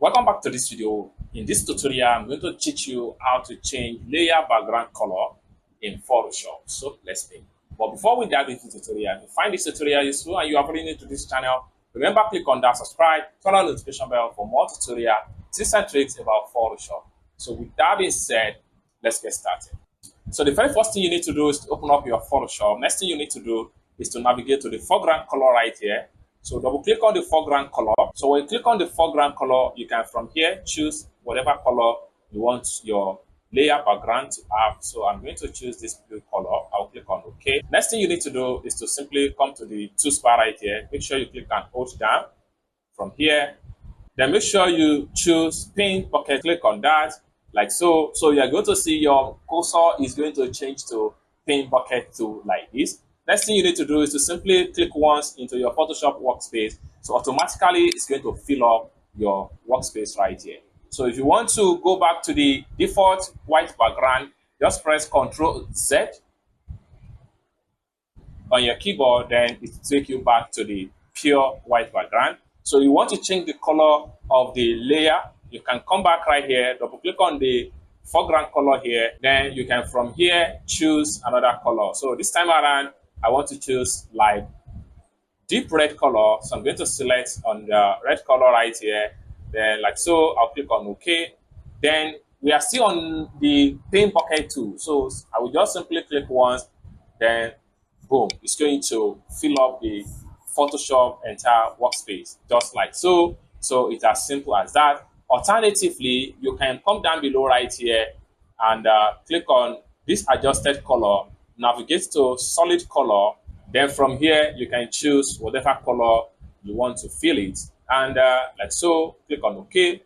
Welcome back to this video. In this tutorial, I'm going to teach you how to change layer background color in Photoshop. So let's begin. But before we dive into the tutorial, if you find this tutorial useful and you are already new to this channel, remember click on that subscribe, turn on the notification bell for more tutorial tips and tricks about Photoshop. So with that being said, let's get started. So the very first thing you need to do is to open up your Photoshop. Next thing you need to do is to navigate to the foreground color right here. So double click on the foreground color. So when you click on the foreground color, you can from here choose whatever color you want your layer background to have. So I'm going to choose this blue color. I'll click on OK. Next thing you need to do is to simply come to the toolbar right here. Make sure you click and hold down from here. Then make sure you choose paint bucket. Click on that like so. So you're going to see your cursor is going to change to paint bucket to like this. Next thing you need to do is to simply click once into your Photoshop workspace. So automatically it's going to fill up your workspace right here. So if you want to go back to the default white background, just press Ctrl Z on your keyboard, then it will take you back to the pure white background. So you want to change the color of the layer, you can come back right here, double click on the foreground color here, then you can from here choose another color. So this time around, I want to choose like deep red color. So I'm going to select on the red color right here. Then like so, I'll click on OK. Then we are still on the paint bucket tool. So I will just simply click once, then boom, it's going to fill up the Photoshop entire workspace, just like so. So it's as simple as that. Alternatively, you can come down below right here and click on this adjusted color, navigate to solid color. Then from here, you can choose whatever color you want to fill it. And like so, click on OK.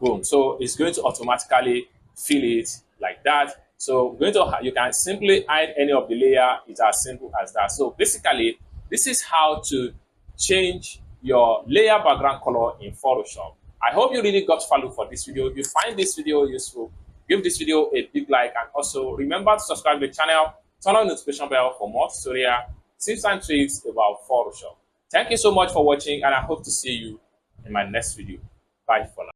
Boom. So it's going to automatically fill it like that. So you can simply hide any of the layer. It's as simple as that. So basically, this is how to change your layer background color in Photoshop. I hope you really got value for this video. If you find this video useful, give this video a big like, and also remember to subscribe to the channel, turn on the notification bell for more tutorial tips and tricks about Photoshop. Thank you so much for watching, and I hope to see you in my next video. Bye for now.